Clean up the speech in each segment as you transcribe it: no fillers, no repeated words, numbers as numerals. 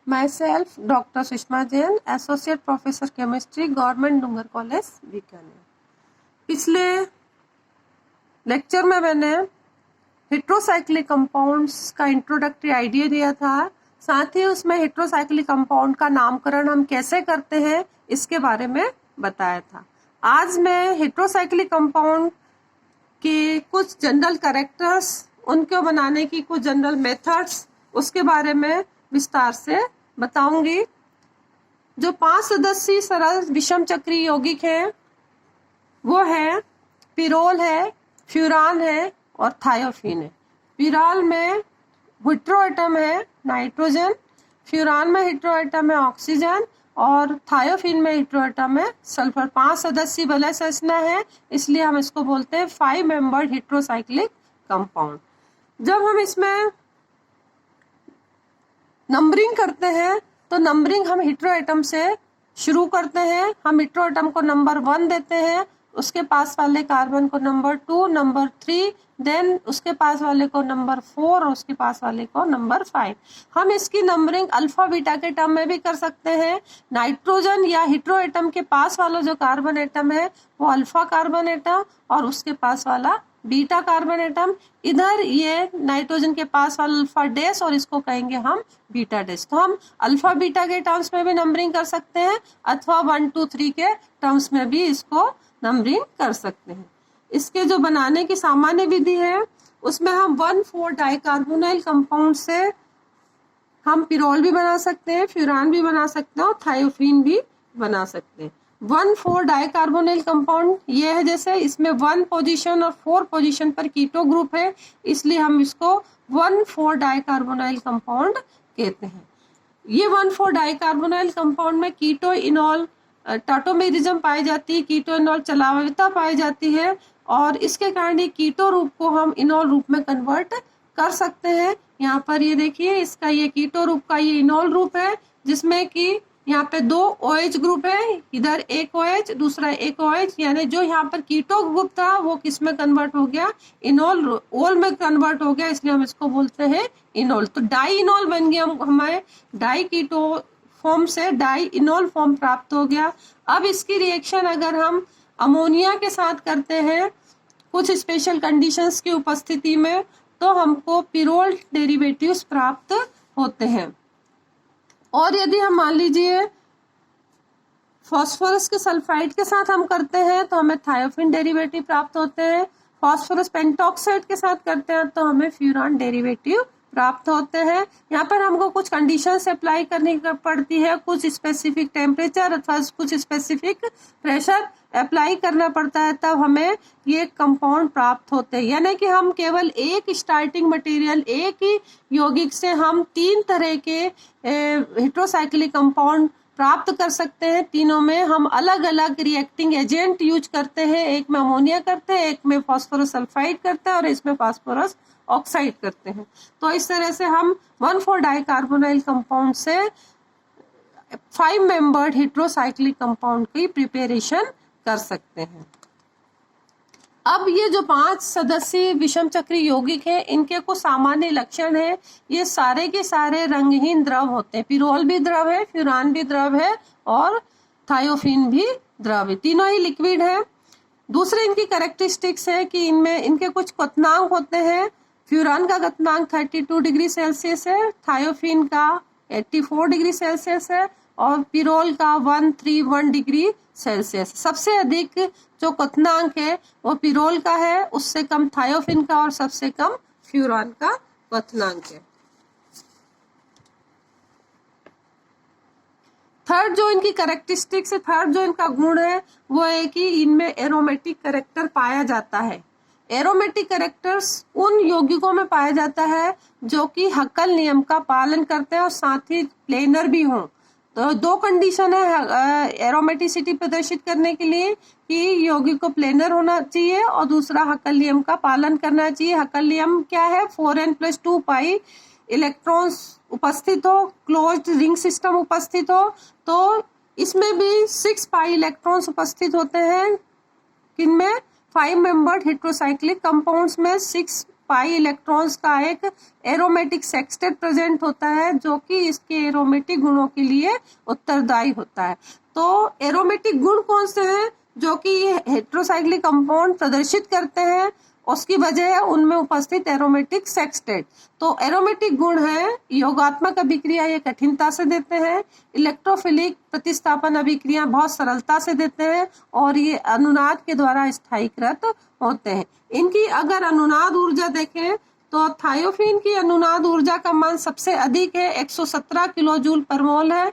myself doctor Sushma Jain, associate professor chemistry, government Dungar college Bikaner. पिछले lecture में मैंने हेट्रोसाइक्लिक कंपाउंड्स का इंट्रोडक्टरी आइडिया दिया था, साथ ही उसमें हेट्रोसाइक्लिक कंपाउंड का नामकरण हम कैसे करते हैं इसके बारे में बताया था। आज मैं हेट्रोसाइक्लिक कंपाउंड के कुछ जनरल कैरेक्टर्स, उनको बनाने की कुछ जनरल मेथड्स, उसके बारे में विस्तार से बताऊंगी। जो 5 सदस्यीय सरल विषम चक्रीय यौगिक हैं वो है पिरोल है, फ्यूरान है और थायोफिन है। पिरोल में हेट्रो एटम है नाइट्रोजन, फ्यूरान में हेट्रो एटम है ऑक्सीजन और थायोफिन में हेट्रो एटम है सल्फर। 5 सदस्यीय बलय संरचना है, इसलिए हम इसको बोलते हैं 5 मेंबर्ड हेट्रोसाइक्लिक कंपाउंड। जब हम इसमें नंबरिंग करते हैं तो नंबरिंग हम हेट्रो एटम से शुरू करते हैं। हम हेट्रो एटम को नंबर 1 देते हैं, उसके पास वाले कार्बन को नंबर 2, नंबर 3, देन उसके पास वाले को नंबर 4 और उसके पास वाले को नंबर 5। हम इसकी नंबरिंग अल्फा बीटा के टर्म में भी कर सकते हैं। नाइट्रोजन या हेट्रो एटम के पास वाला जो कार्बन एटम है वो अल्फा कार्बन एटम और उसके पास वाला बीटा कार्बन एटम। इधर ये नाइट्रोजन के पास वाला अल्फा डैश और इसको कहेंगे हम बीटा डैश। तो हम अल्फा बीटा के टर्म्स में भी नंबरिंग कर सकते हैं अथवा 1 2 3 के टर्म्स में भी इसको नंबरिंग कर सकते हैं। इसके जो बनाने की सामान्य विधि है उसमें हम 1,4 डाइकार्बोनाइल कंपाउंड से हम पिरोल भी बना सकते हैं, फ्यूरान भी बना सकते हैं और थायोफिन भी बना सकते हैं। 1,4 डाइकार्बोनाइल कंपाउंड ये है, जैसे इसमें 1 पोजीशन और 4 पोजीशन पर कीटो ग्रुप है, इसलिए हम इसको 1,4 डाइकार्बोनाइल कंपाउंड कहते हैं। ये 1,4 डाइकार्बोनाइल कंपाउंड में कीटो इनॉल टाटोमेरिज्म पाई जाती है, कीटो इनॉल चलावता पाई जाती है और इसके कारण ये कीटो रूप को हम इनॉल रूप में कन्वर्ट कर सकते हैं। यहाँ पर ये देखिए, इसका ये कीटो रूप का ये इनॉल रूप है जिसमें कि यहाँ पे 2 OH ग्रुप है, इधर एक OH दूसरा एक OH, यानी जो यहाँ पर कीटो ग्रुप था वो किस में कन्वर्ट हो गया, इनॉल ओल में कन्वर्ट हो गया, इसलिए हम इसको बोलते हैं इनॉल। तो डाई इनॉल बन गया, हमें डाई कीटो फॉर्म से डाई इनॉल फॉर्म प्राप्त हो गया। अब इसकी रिएक्शन अगर हम अमोनिया के साथ करते हैं कुछ स्पेशल कंडीशंस की उपस्थिति में तो हमको पिरोल डेरिवेटिव्स प्राप्त होते हैं। और यदि हम मान लीजिए फास्फोरस के सल्फाइड के साथ हम करते हैं तो हमें थायोफिन डेरिवेटिव प्राप्त होते हैं। फास्फोरस पेंटॉक्साइड के साथ करते हैं तो हमें फ्यूरान डेरिवेटिव प्राप्त होते हैं। यहाँ पर हमको कुछ कंडीशंस अप्लाई करनी पड़ती है, कुछ स्पेसिफिक टेम्परेचर अथवा कुछ स्पेसिफिक प्रेशर अप्लाई करना पड़ता है, तब हमें ये कंपाउंड प्राप्त होते हैं। यानी कि हम केवल एक स्टार्टिंग मटेरियल, एक ही यौगिक से हम 3 तरह के हेट्रोसाइक्लिक कंपाउंड प्राप्त कर सकते हैं। तीनों में हम अलग अलग रिएक्टिंग एजेंट यूज करते हैं, एक में अमोनिया करते हैं, एक में फास्फोरस सल्फाइड करते हैं और इसमें फास्फोरस ऑक्साइड करते हैं। तो इस तरह से हम 1,4 डाइकार्बोनाइल कंपाउंड से 5 मेंबर्ड हेट्रोसाइक्लिक कंपाउंड की प्रिपरेशन कर सकते हैं। अब ये जो 5 सदस्यीय विषम चक्रीय यौगिक है इनके कुछ सामान्य लक्षण है। ये सारे के सारे रंगहीन द्रव होते हैं। पिरोल भी द्रव है, फ्यूरान भी द्रव है और थायोफिन भी द्रव है, तीनों ही लिक्विड है। दूसरे इनकी कैरेक्टरिस्टिक्स है कि इनमें इनके कुछ क्वथनांक होते हैं। फ्यूरान का क्वथनांक 32 डिग्री सेल्सियस है, थायोफिन का 84 डिग्री सेल्सियस है और पिरोल का 131 डिग्री सेल्सियस। सबसे अधिक जो क्वथनांक है वो पिरोल का है, उससे कम थायोफिन का और सबसे कम फ्यूरान का क्वथनांक है। थर्ड जो इनकी कैरेक्टरिस्टिक्स है, थर्ड जो इनका गुण है वो है कि इनमें एरोमेटिक कैरेक्टर पाया जाता है। एरोमेटिक कैरेक्टर्स उन यौगिकों में पाया जाता है जो कि हक्कल नियम का पालन करते हैं और साथ ही प्लेनर भी हों। तो 2 कंडीशन है एरोमेटिसिटी प्रदर्शित करने के लिए कि यौगिक को प्लेनर होना चाहिए और दूसरा हक्कल नियम का पालन करना चाहिए। हक्कल नियम क्या है, 4n+2 पाई इलेक्ट्रॉन्स उपस्थित हो, क्लोज्ड रिंग सिस्टम उपस्थित हो, तो इसमें भी 6 पाई इलेक्ट्रॉन्स उपस्थित होते हैं। किनमें 5 मेंबर्ड हेट्रोसाइक्लिक कंपाउंड्स में 6 पाई इलेक्ट्रॉन्स का एक एरोमेटिक सेक्सटेट प्रेजेंट होता है जो कि इसके एरोमेटिक गुणों के लिए उत्तरदायी होता है। तो एरोमेटिक गुण कौन से हैं जो कि हेटेरोसाइक्लिक कंपाउंड प्रदर्शित करते हैं, उसकी वजह है उनमें उपस्थित एरोमेटिक सेक्सटेट। तो एरोमेटिक गुण है योगात्मक अभिक्रिया, ये कठिनता से देते हैं। इलेक्ट्रोफिलिक प्रतिस्थापन अभिक्रिया बहुत सरलता से देते हैं और ये अनुनाद के द्वारा स्थायीकृत होते हैं। इनकी अगर अनुनाद ऊर्जा देखें तो थायोफिन की अनुनाद ऊर्जा का मान सबसे अधिक है, 117 किलो जूल पर मोल है।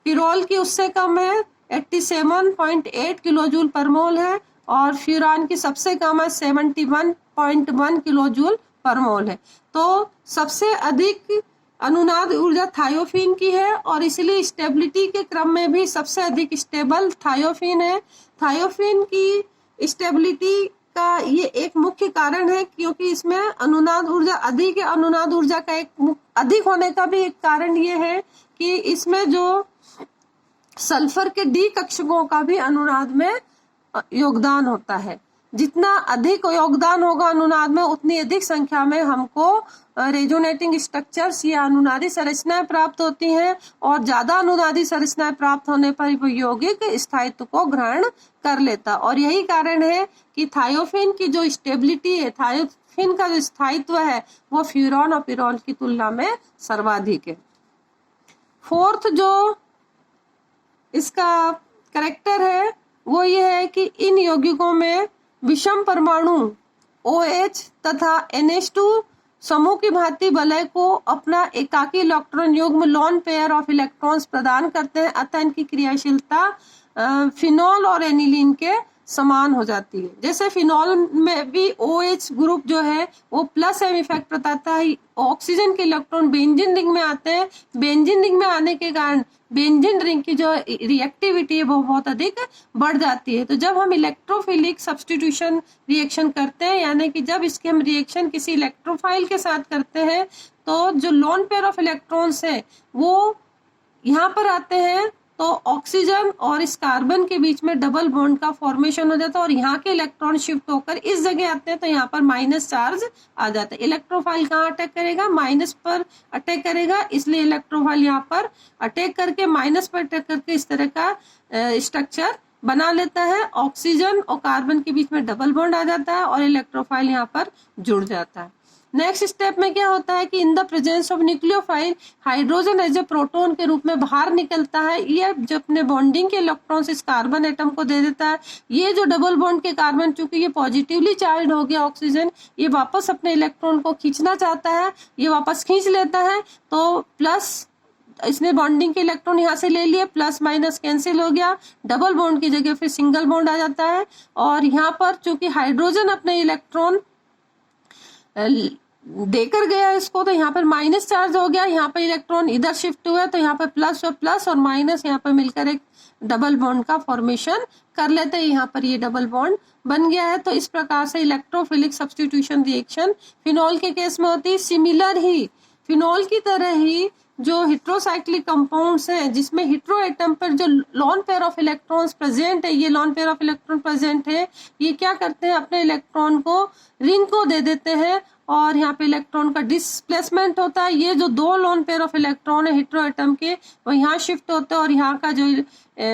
पिरोल की उससे कम है, 87.8 किलो जूल पर मोल है। और फ्यूरान की सबसे कम है, 71.1 किलो जूल पर मोल है। तो सबसे अधिक अनुनाद ऊर्जा थायोफिन की है और इसलिए स्टेबिलिटी के क्रम में भी सबसे अधिक स्टेबल थायोफिन है। थायोफिन की स्टेबिलिटी का ये एक मुख्य कारण है क्योंकि इसमें अनुनाद ऊर्जा अधिक है। अनुनाद ऊर्जा का एक अधिक होने का भी एक कारण ये है कि इसमें जो सल्फर के डी कक्षकों का भी अनुनाद में योगदान होता है। जितना अधिक योगदान होगा अनुनाद में उतनी अधिक संख्या में हमको रेजोनेटिंग स्ट्रक्चर्स या अनुनादी संरचनाएं प्राप्त होती हैं और ज्यादा अनुनादी संरचनाएं प्राप्त होने पर वो यौगिक स्थायित्व को ग्रहण कर लेता। और यही कारण है कि थायोफिन की जो स्टेबिलिटी है, थायोफिन का जो स्थायित्व है वो फ्यूरॉन और पिरोल की तुलना में सर्वाधिक है। फोर्थ जो इसका करेक्टर है वो ये है कि इन यौगिकों में विषम परमाणु OH तथा NH2 समूह की भांति वलय को अपना एकाकी इलेक्ट्रॉन युग्म लोन पेयर ऑफ इलेक्ट्रॉन्स प्रदान करते हैं, अतः इनकी क्रियाशीलता फिनॉल और एनिलीन के समान हो जाती है। जैसे फिनॉल में भी OH ग्रुप जो है वो प्लस एम इफेक्ट बताता है। ऑक्सीजन के इलेक्ट्रॉन बेंजीन रिंग में आते हैं, बेंजीन रिंग में आने के कारण बेंजीन रिंग की जो रिएक्टिविटी है वो बहुत अधिक बढ़ जाती है। तो जब हम इलेक्ट्रोफिलिक सब्स्टिट्यूशन रिएक्शन करते हैं, यानी कि जब इसके हम रिएक्शन किसी इलेक्ट्रोफाइल के साथ करते हैं तो जो लोन पेयर ऑफ इलेक्ट्रॉन्स है वो यहाँ पर आते हैं, तो ऑक्सीजन और इस कार्बन के बीच में डबल बॉन्ड का फॉर्मेशन हो जाता है और यहाँ के इलेक्ट्रॉन शिफ्ट होकर इस जगह आते हैं तो यहाँ पर माइनस चार्ज आ जाता है। इलेक्ट्रोफाइल कहाँ अटैक करेगा? माइनस पर अटैक करेगा, इसलिए इलेक्ट्रोफाइल यहाँ पर अटैक करके माइनस पर अटैक करके इस तरह का स्ट्रक्चर बना लेता है। ऑक्सीजन और कार्बन के बीच में डबल बॉन्ड आ जाता है और इलेक्ट्रोफाइल यहाँ पर जुड़ जाता है। नेक्स्ट स्टेप में क्या होता है कि in the presence of nucleophile hydrogen as a proton के रूप में बाहर निकलता है। ये जब अपने बॉन्डिंग के इलेक्ट्रॉन्स इस कार्बन एटम को दे देता है, ये जो डबल बॉन्ड के कार्बन, चूंकि ये पॉजिटिवली चार्ज हो गया ऑक्सीजन, ये वापस अपने इलेक्ट्रॉन को खींचना चाहता है, ये वापस खींच लेता है। तो प्लस इसने बॉन्डिंग के इलेक्ट्रॉन यहाँ से ले लिए, प्लस माइनस कैंसिल हो गया, डबल बॉन्ड की जगह फिर सिंगल बॉन्ड आ जाता है। और यहाँ पर चूंकि हाइड्रोजन अपने इलेक्ट्रॉन देकर गया इसको, तो यहाँ पर माइनस चार्ज हो गया, यहाँ पर इलेक्ट्रॉन इधर शिफ्ट हुआ, तो यहाँ पर प्लस और प्लस और माइनस यहाँ पर मिलकर एक डबल बॉन्ड का फॉर्मेशन कर लेते हैं। यहाँ पर ये डबल बॉन्ड बन गया है। तो इस प्रकार से इलेक्ट्रोफिलिक सब्स्टिट्यूशन रिएक्शन फिनॉल के केस में होती है। सिमिलर ही फिनॉल की तरह ही जो हेटेरोसाइक्लिक कंपाउंड्स हैं जिसमें हेटेरो एटम पर जो lawn pair of electrons present है, ये lawn pair of electron present है, ये क्या करते हैं, अपने इलेक्ट्रॉन को रिंग को दे देते हैं और यहाँ पे इलेक्ट्रॉन का डिस्प्लेसमेंट होता है। ये जो दो लॉन पेयर ऑफ इलेक्ट्रॉन है हेटेरो एटम के, वो यहाँ शिफ्ट होते हैं और यहाँ का जो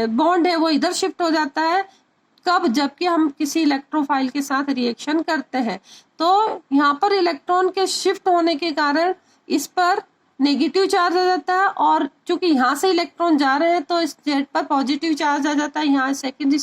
बॉन्ड है वो इधर शिफ्ट हो जाता है। कब? जबकि हम किसी इलेक्ट्रोफाइल के साथ रिएक्शन करते हैं। तो यहाँ पर इलेक्ट्रॉन के शिफ्ट होने के कारण इस पर नेगेटिव चार्ज आ जाता है और चूंकि यहाँ से इलेक्ट्रॉन जा रहे हैं तो इस जेड पर पॉजिटिव चार्ज आ जाता है। यहाँ सेकंड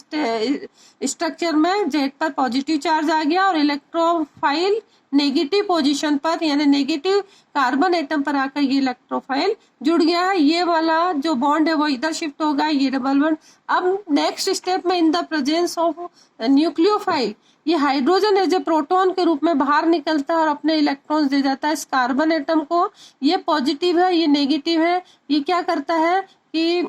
स्ट्रक्चर में जेड पर पॉजिटिव चार्ज आ गया और इलेक्ट्रोफाइल नेगेटिव पोजीशन पर यानी नेगेटिव कार्बन एटम पर आकर ये इलेक्ट्रोफाइल जुड़ गया है। ये वाला जो बॉन्ड है वो इधर शिफ्ट होगा, ये डबल बॉन्ड। अब नेक्स्ट स्टेप में इन द प्रेजेंस ऑफ न्यूक्लियोफाइल ये हाइड्रोजन एज ए प्रोटॉन के रूप में बाहर निकलता है और अपने इलेक्ट्रॉन्स दे जाता है इस कार्बन एटम को। ये पॉजिटिव है, ये नेगेटिव है। ये क्या करता है कि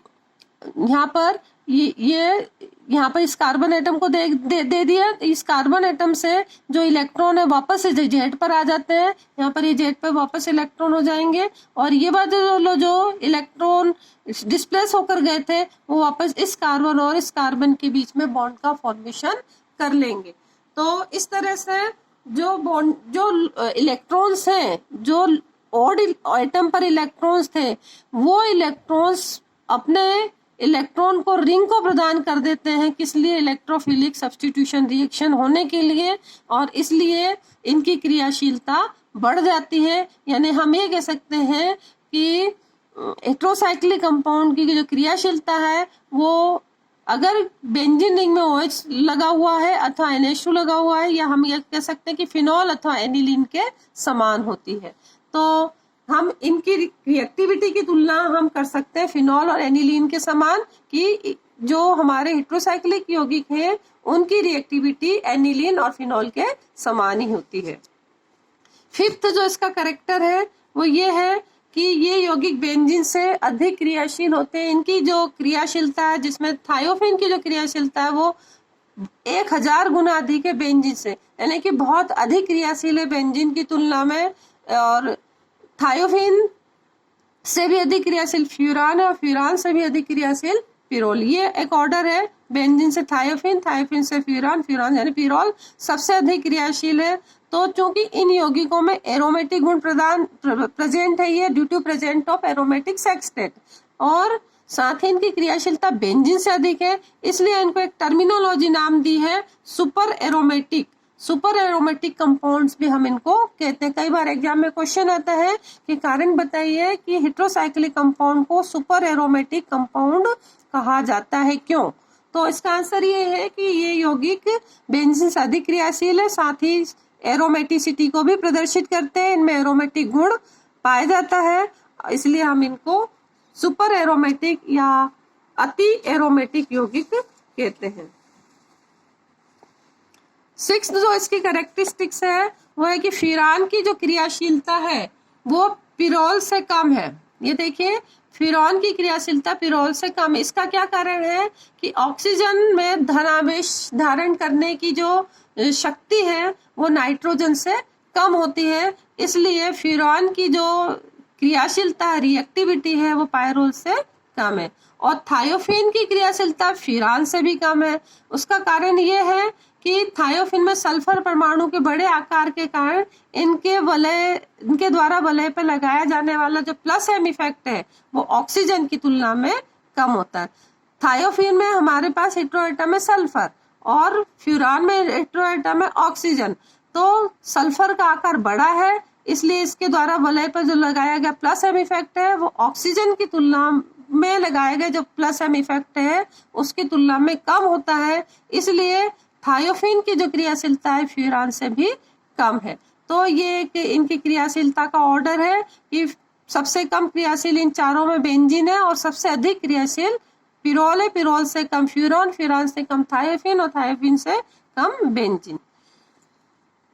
यहाँ पर ये यहाँ पर इस कार्बन एटम को दे दिया। इस कार्बन एटम से जो इलेक्ट्रॉन है वापस से जेड पर आ जाते हैं। यहाँ पर ये जेड पर वापस इलेक्ट्रॉन हो जाएंगे और ये बात जो इलेक्ट्रॉन डिस्प्लेस होकर गए थे वो वापस इस कार्बन और इस कार्बन के बीच में बॉन्ड का फॉर्मेशन कर लेंगे। तो इस तरह से जो इलेक्ट्रॉन्स हैं, जो ऑड एटम पर इलेक्ट्रॉन्स थे, वो इलेक्ट्रॉन्स अपने इलेक्ट्रॉन को रिंग को प्रदान कर देते हैं, किस लिए? इलेक्ट्रोफिलिक सब्स्टिट्यूशन रिएक्शन होने के लिए, और इसलिए इनकी क्रियाशीलता बढ़ जाती है। यानी हम ये कह सकते हैं कि हेट्रोसाइक्लिक कंपाउंड की जो क्रियाशीलता है वो अगर बेंजीन रिंग में OH लगा हुआ है अथवा NH2 लगा हुआ है, या हम ये कह सकते हैं कि फिनॉल अथवा एनिलीन के समान होती है। तो हम इनकी रिएक्टिविटी की तुलना हम कर सकते हैं फिनॉल और एनिलीन के समान, कि जो हमारे हेट्रोसाइक्लिक यौगिक है उनकी रिएक्टिविटी एनिलीन और फिनॉल के समान ही होती है। फिफ्थ जो इसका कैरेक्टर है वो ये है कि ये यौगिक बेंजीन से अधिक क्रियाशील होते हैं। इनकी जो क्रियाशीलता है, जिसमें थायोफिन की जो क्रियाशीलता है वो 1000 गुना अधिक है बेंजीन से, यानी कि बहुत अधिक क्रियाशील है बेंजीन की तुलना में। और थायोफिन से भी अधिक क्रियाशील फ्यूरान है, और फ्यूरान से भी अधिक क्रियाशील पिरोल। ये एक ऑर्डर है, बेंजीन से थायोफिन, थायोफिन से फ्यूरान, फ्यूरान यानी पिरोल सबसे अधिक क्रियाशील है। तो चूंकि इन यौगिकों में एरोमेटिक गुण प्रेजेंट है, ये due to present of aromatic sextet, और साथ ही इनकी क्रियाशीलता बेंजीन से अधिक है, इसलिए इनको एक टर्मिनोलॉजी नाम दी है super aromatic. Super aromatic compounds भी हम इनको कहते हैं। कई बार एग्जाम में क्वेश्चन आता है कि कारण बताइए कि हेट्रोसाइक्लिक कंपाउंड को सुपर एरोमेटिक कंपाउंड कहा जाता है, क्यों? तो इसका आंसर ये है कि ये यौगिक बेंजीन से अधिक क्रियाशील है, साथ ही एरोमेटिसिटी को भी प्रदर्शित करते हैं, इनमें एरोमेटिक गुण पाया जाता है, इसलिए हम इनको सुपर एरोमेटिक या अति एरोमेटिक यौगिक कहते हैं। सिक्स्थ जो इसकी कैरेक्टरिस्टिक्स है वो है कि फ्यूरान की जो क्रियाशीलता है वो पिरोल से कम है। ये देखिए, फ्यूरान की क्रियाशीलता पिरोल से कम है। इसका क्या कारण है कि ऑक्सीजन में धनावेश धारण करने की जो शक्ति है वो नाइट्रोजन से कम होती है, इसलिए फ्यूरान की जो क्रियाशीलता रिएक्टिविटी है वो पायरोल से कम है। और थायोफिन की क्रियाशीलता फ्यूरान से भी कम है। उसका कारण ये है कि थायोफिन में सल्फर परमाणु के बड़े आकार के कारण इनके द्वारा वलय पर लगाया जाने वाला जो प्लस एम इफेक्ट है वो ऑक्सीजन की तुलना में कम होता है। थायोफिन में हमारे पास हेट्रोएटम है सल्फर, और फ्यूरान में हेट्रोएटम है ऑक्सीजन, तो सल्फर का आकार बड़ा है, इसलिए इसके द्वारा वलय पर जो लगाया गया प्लस एम इफेक्ट है वो ऑक्सीजन की तुलना में लगाया गया जो प्लस एम इफेक्ट है उसकी तुलना में कम होता है, इसलिए थायोफिन की जो क्रियाशीलता है फ्यूरान से भी कम है। तो ये इनकी क्रियाशीलता का ऑर्डर है कि सबसे कम क्रियाशील इन चारों में बेंजीन है, और सबसे अधिक क्रियाशील पिरोल है, पिरोल से कम फ्यूरान, फ्यूरान से कम थायोफिन, और थायोफिन से कम बेंजीन।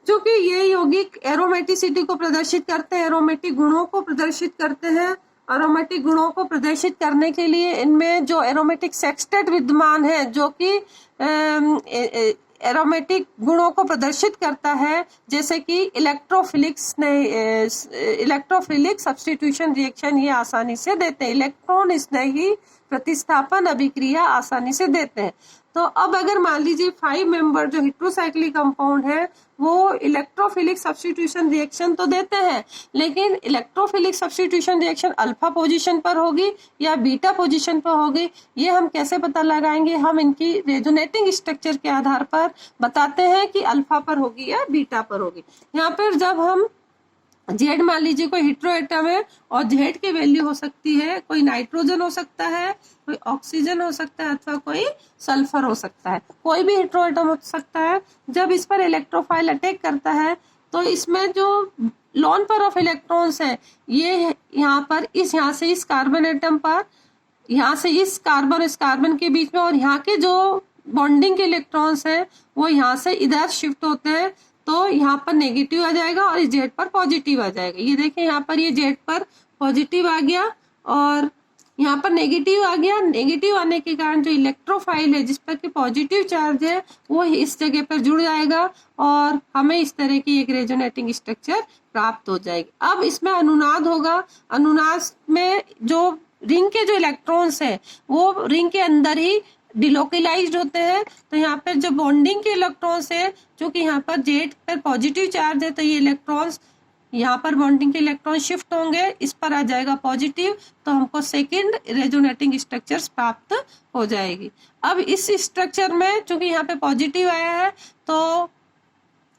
क्योंकि ये यौगिक एरोमेटिसिटी को प्रदर्शित करते हैं, एरोमेटिक गुणों को प्रदर्शित करते हैं। एरोमेटिक गुणों को प्रदर्शित करने के लिए इनमें जो एरोमेटिक सेक्सटेट विद्यमान है जो कि एरोमेटिक गुणों को प्रदर्शित करता है, जैसे कि इलेक्ट्रोफिलिक सब्स्टिट्यूशन रिएक्शन ये आसानी से देते हैं, इलेक्ट्रॉन स्नेही प्रतिस्थापन अभिक्रिया आसानी से देते हैं। तो अब अगर मान लीजिए 5 मेंबर जो हेट्रोसाइक्लिक कंपाउंड है वो इलेक्ट्रोफिलिक सब्स्टिट्यूशन रिएक्शन तो देते हैं, लेकिन electrophilic substitution reaction alpha position पर होगी या बीटा पोजीशन पर होगी, ये हम कैसे पता लगाएंगे? हम इनकी रेजोनेटिंग स्ट्रक्चर के आधार पर बताते हैं कि अल्फा पर होगी या बीटा पर होगी। यहाँ पर जब हम जेड मान लीजिए कोई हेट्रोएटम है और जेड की वैल्यू हो सकती है, कोई नाइट्रोजन हो सकता है, कोई ऑक्सीजन हो सकता है, अथवा कोई सल्फर हो सकता है, कोई भी हेट्रोएटम हो सकता है। जब इस पर इलेक्ट्रोफाइल अटैक करता है तो इसमें जो लोन पेयर ऑफ इलेक्ट्रॉन्स है ये यहाँ से इस कार्बन एटम पर, यहाँ से इस कार्बन के बीच में, और यहाँ के जो बॉन्डिंग के इलेक्ट्रॉन्स है वो यहाँ से इधर शिफ्ट होते हैं, तो यहाँ पर नेगेटिव आ जाएगा और इस जेड पर पॉजिटिव आ जाएगा। ये देखें, यहाँ पर ये जेड पर पॉजिटिव आ गया और यहाँ पर नेगेटिव आ गया। नेगेटिव आने के कारण जो इलेक्ट्रोफाइल है जिस पर कि पॉजिटिव चार्ज है वो इस जगह पर जुड़ जाएगा और हमें इस तरह की एक रेजोनेटिंग स्ट्रक्चर प्राप्त हो जाएगी। अब इसमें अनुनाद होगा। अनुनाद में जो रिंग के जो इलेक्ट्रॉन्स है वो रिंग के अंदर ही डिलोकलाइज्ड होते हैं, तो यहाँ पर जो बॉन्डिंग के इलेक्ट्रॉन्स है, चूंकि यहाँ पर जेड पर पॉजिटिव चार्ज है, तो ये इलेक्ट्रॉन्स यहाँ पर बॉन्डिंग के इलेक्ट्रॉन शिफ्ट होंगे, इस पर आ जाएगा पॉजिटिव, तो हमको सेकंड रेजोनेटिंग स्ट्रक्चर्स प्राप्त हो जाएगी। अब इस स्ट्रक्चर में चूंकि यहाँ पे पॉजिटिव आया है, तो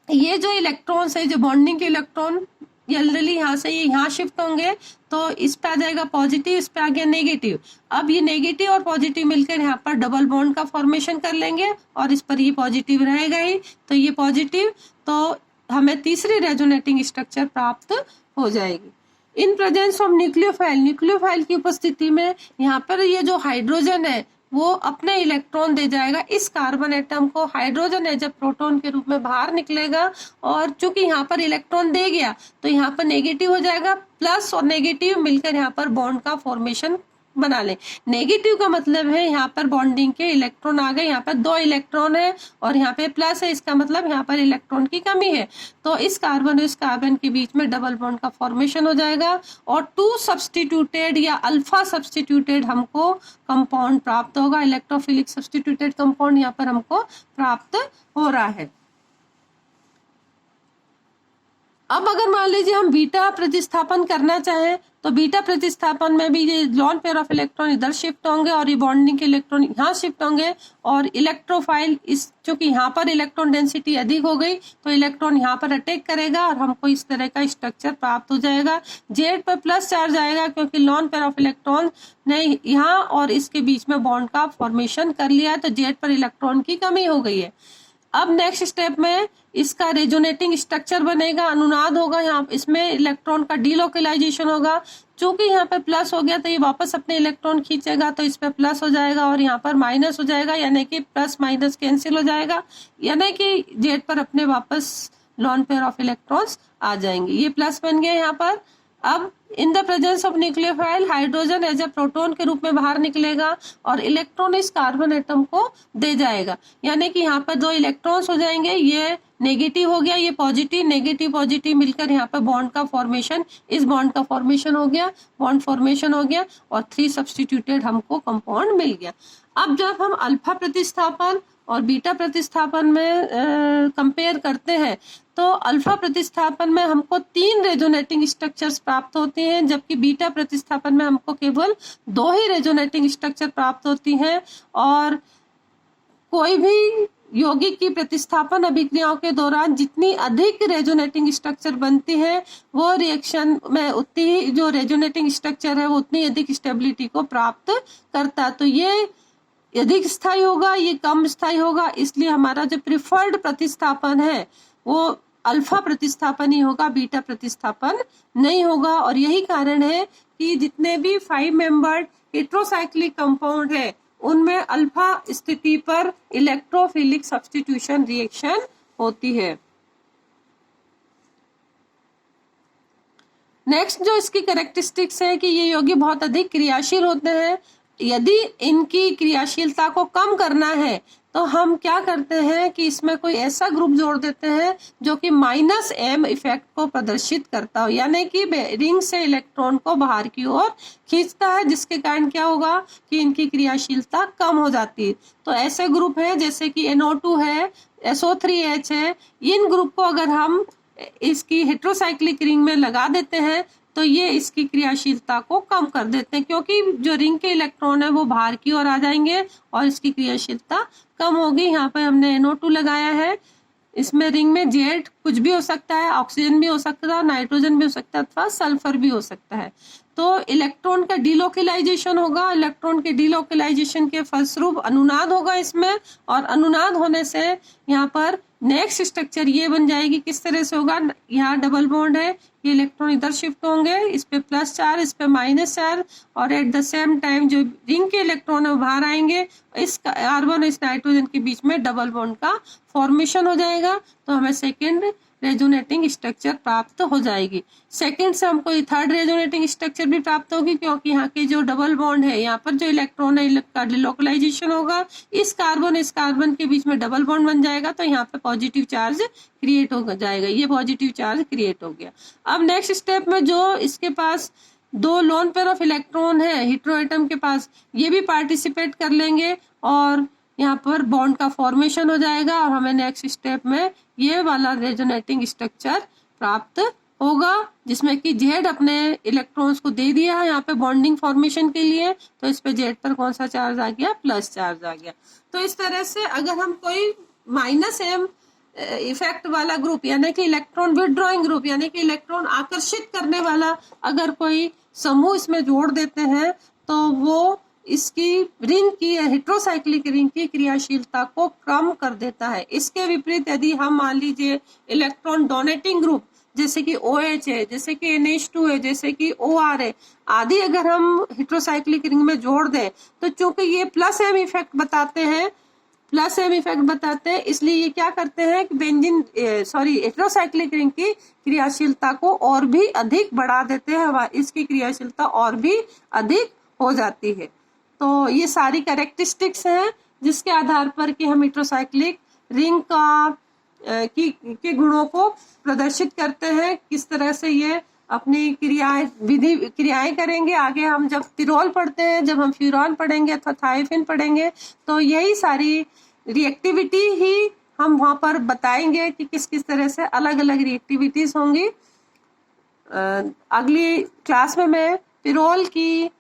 ये जो इलेक्ट्रॉन्स है, जो बॉन्डिंग के इलेक्ट्रॉन जनरली यहाँ से ये यहाँ शिफ्ट होंगे, तो इस पे आ जाएगा पॉजिटिव, इस पे आ गया नेगेटिव। अब ये नेगेटिव और पॉजिटिव मिलकर यहाँ पर डबल बॉन्ड का फॉर्मेशन कर लेंगे और इस पर ये पॉजिटिव रहेगा ही, तो ये पॉजिटिव, तो हमें तीसरी रेजोनेटिंग स्ट्रक्चर प्राप्त हो जाएगी। In presence of nucleophile, nucleophile की उपस्थिति में यहाँ पर ये जो हाइड्रोजन है वो अपने इलेक्ट्रॉन दे जाएगा इस कार्बन एटम को, हाइड्रोजन एज ए प्रोटॉन के रूप में बाहर निकलेगा, और चूंकि यहाँ पर इलेक्ट्रॉन दे गया तो यहाँ पर नेगेटिव हो जाएगा, प्लस और नेगेटिव मिलकर यहाँ पर बॉन्ड का फॉर्मेशन बना ले। नेगेटिव का मतलब है यहाँ पर बॉन्डिंग के इलेक्ट्रॉन आ गए, यहाँ पर 2 इलेक्ट्रॉन है और यहाँ पे प्लस है, इसका मतलब यहाँ पर इलेक्ट्रॉन की कमी है, तो इस कार्बन और इस कार्बन के बीच में डबल बॉन्ड का फॉर्मेशन हो जाएगा और 2 सब्स्टिट्यूटेड या अल्फा सब्स्टिट्यूटेड हमको कंपाउंड प्राप्त होगा। इलेक्ट्रोफिलिक सब्स्टिट्यूटेड कंपाउंड यहाँ पर हमको प्राप्त हो रहा है। अब अगर मान लीजिए हम बीटा प्रतिस्थापन करना चाहें, तो बीटा प्रतिस्थापन में भी ये लॉन पेयर ऑफ इलेक्ट्रॉन इधर शिफ्ट होंगे और ये बॉन्डिंग के इलेक्ट्रॉन यहाँ शिफ्ट होंगे, और इलेक्ट्रोफाइल इस चूंकि यहाँ पर इलेक्ट्रॉन डेंसिटी अधिक हो गई तो इलेक्ट्रॉन यहाँ पर अटैक करेगा और हमको इस तरह का स्ट्रक्चर प्राप्त हो जाएगा। जेड पर प्लस चार्ज आएगा क्योंकि लॉन पेयर ऑफ इलेक्ट्रॉन ने यहाँ और इसके बीच में बॉन्ड का फॉर्मेशन कर लिया है, तो जेड पर इलेक्ट्रॉन की कमी हो गई है। अब नेक्स्ट स्टेप में इसका रेजोनेटिंग स्ट्रक्चर बनेगा, अनुनाद होगा, यहाँ इसमें इलेक्ट्रॉन का डीलोकलाइजेशन होगा। चूंकि यहाँ पे प्लस हो गया तो ये वापस अपने इलेक्ट्रॉन खींचेगा, तो इस पे प्लस हो जाएगा और यहाँ पर माइनस हो जाएगा, यानी कि प्लस माइनस कैंसिल हो जाएगा, यानी कि जेड पर अपने वापस लॉन पेयर ऑफ इलेक्ट्रॉन्स आ जाएंगे। ये प्लस बन गया यहाँ पर। अब in the presence of nucleophile hydrogen as a proton के रूप में बाहर निकलेगा और इलेक्ट्रॉन इस कार्बन एटम को दे जाएगा, यानी कि यहाँ पर 2 इलेक्ट्रॉन्स हो जाएंगे, ये नेगेटिव हो गया, ये पॉजिटिव, नेगेटिव पॉजिटिव मिलकर यहाँ पर बॉन्ड का फॉर्मेशन, इस बॉन्ड का फॉर्मेशन हो गया, बॉन्ड फॉर्मेशन हो गया और 3 सब्स्टिट्यूटेड हमको कंपाउंड मिल गया। अब जब हम अल्फा प्रतिस्थापन और बीटा प्रतिस्थापन में कंपेयर करते हैं, तो अल्फा प्रतिस्थापन में हमको 3 रेजोनेटिंग स्ट्रक्चर्स प्राप्त होते हैं, जबकि बीटा प्रतिस्थापन में हमको केवल 2 ही रेजोनेटिंग स्ट्रक्चर प्राप्त होती हैं। और कोई भी यौगिक की प्रतिस्थापन अभिक्रियाओं के दौरान जितनी अधिक रेजोनेटिंग स्ट्रक्चर बनती है, वो रिएक्शन में उतनी ही जो रेजोनेटिंग स्ट्रक्चर है वो उतनी अधिक स्टेबिलिटी को प्राप्त करता है। तो ये अधिक स्थायी होगा, ये कम स्थायी होगा, इसलिए हमारा जो प्रिफर्ड प्रतिस्थापन है वो अल्फा प्रतिस्थापन ही होगा, बीटा प्रतिस्थापन नहीं होगा। और यही कारण है कि जितने भी 5 मेंबर्ड हेट्रोसाइक्लिक कंपाउंड है उनमें अल्फा स्थिति पर इलेक्ट्रोफिलिक सब्स्टिट्यूशन रिएक्शन होती है। नेक्स्ट जो इसकी कैरेक्टरिस्टिक्स है कि ये यौगिक बहुत अधिक क्रियाशील होते हैं। यदि इनकी क्रियाशीलता को कम करना है तो हम क्या करते हैं कि इसमें कोई ऐसा ग्रुप जोड़ देते हैं जो कि -m इफेक्ट को प्रदर्शित करता हो, यानी कि रिंग से इलेक्ट्रॉन को बाहर की ओर खींचता है, जिसके कारण क्या होगा कि इनकी क्रियाशीलता कम हो जाती है। तो ऐसे ग्रुप हैं जैसे कि NO2 है, SO3H है, इन ग्रुप को अगर हम इसकी हेट्रोसाइक्लिक रिंग में लगा देते हैं तो ये इसकी क्रियाशीलता को कम कर देते हैं, क्योंकि जो रिंग के इलेक्ट्रॉन है वो बाहर की ओर आ जाएंगे और इसकी क्रियाशीलता कम होगी। यहाँ पर हमने NO2 लगाया है, इसमें रिंग में जेड कुछ भी हो सकता है, ऑक्सीजन भी हो सकता है, नाइट्रोजन भी हो सकता है अथवा सल्फर भी हो सकता है। तो इलेक्ट्रॉन का डीलोकलाइजेशन होगा, इलेक्ट्रॉन के डीलोकलाइजेशन के फलस्वरूप अनुनाद होगा इसमें, और अनुनाद होने से यहाँ पर नेक्स्ट स्ट्रक्चर ये बन जाएगी। किस तरह से होगा, यहाँ डबल बॉन्ड है, ये इलेक्ट्रॉन इधर शिफ्ट होंगे, इस पे प्लस चार्ज, इस पे माइनस चार्ज, और एट द सेम टाइम जो रिंग के इलेक्ट्रॉन है वो बाहर आएंगे, इस कार्बन इस नाइट्रोजन के बीच में डबल बॉन्ड का फॉर्मेशन हो जाएगा, तो हमें सेकेंड रेजोनेटिंग स्ट्रक्चर प्राप्त हो जाएगी। सेकंड से हमको थर्ड रेजोनेटिंग स्ट्रक्चर भी प्राप्त होगी, क्योंकि यहाँ के जो डबल बॉन्ड है, यहाँ पर जो इलेक्ट्रॉन है का डिलोकलाइजेशन होगा, इस कार्बन के बीच में डबल बॉन्ड बन जाएगा, तो यहाँ पे पॉजिटिव चार्ज क्रिएट हो जाएगा, ये पॉजिटिव चार्ज क्रिएट हो गया। अब नेक्स्ट स्टेप में जो इसके पास 2 लोन पेयर ऑफ इलेक्ट्रॉन है हेट्रो एटम के पास, ये भी पार्टिसिपेट कर लेंगे और यहाँ पर बॉन्ड का फॉर्मेशन हो जाएगा और हमें नेक्स्ट स्टेप में ये वाला रेजोनेटिंग स्ट्रक्चर प्राप्त होगा, जिसमें कि जेड अपने इलेक्ट्रॉन्स को दे दिया है यहाँ पे बॉन्डिंग फॉर्मेशन के लिए, तो इस पे जेड पर कौन सा चार्ज आ गया, प्लस चार्ज आ गया। तो इस तरह से अगर हम कोई माइनस एम इफेक्ट वाला ग्रुप यानी कि इलेक्ट्रॉन विथड्रॉइंग ग्रुप यानी कि इलेक्ट्रॉन आकर्षित करने वाला अगर कोई समूह इसमें जोड़ देते हैं तो वो इसकी रिंग की हेट्रोसाइक्लिक रिंग की क्रियाशीलता को कम कर देता है। इसके विपरीत यदि हम मान लीजिए इलेक्ट्रॉन डोनेटिंग ग्रुप जैसे कि OH है, जैसे कि NH2 है, जैसे कि OR है आदि अगर हम हेट्रोसाइक्लिक रिंग में जोड़ दें तो चूंकि ये प्लस एम इफेक्ट बताते हैं इसलिए ये क्या करते हैं कि बेंजीन हेट्रोसाइक्लिक रिंग की क्रियाशीलता को और भी अधिक बढ़ा देते हैं, इसकी क्रियाशीलता और भी अधिक हो जाती है। तो ये सारी कैरेक्टरिस्टिक्स हैं जिसके आधार पर कि हम हेट्रोसाइक्लिक रिंग के गुणों को प्रदर्शित करते हैं, किस तरह से ये अपनी क्रियाएं करेंगे। आगे हम जब तिरोल पढ़ते हैं, जब हम फ्यूरॉन पढ़ेंगे अथवा थायोफिन पढ़ेंगे तो यही सारी रिएक्टिविटी ही हम वहां पर बताएंगे कि किस किस तरह से अलग अलग रिएक्टिविटीज होंगी। अगली क्लास में मैं पिरोल की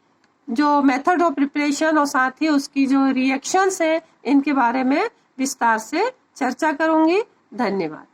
जो मेथड ऑफ प्रिपरेशन और साथ ही उसकी जो रिएक्शंस है इनके बारे में विस्तार से चर्चा करूंगी। धन्यवाद।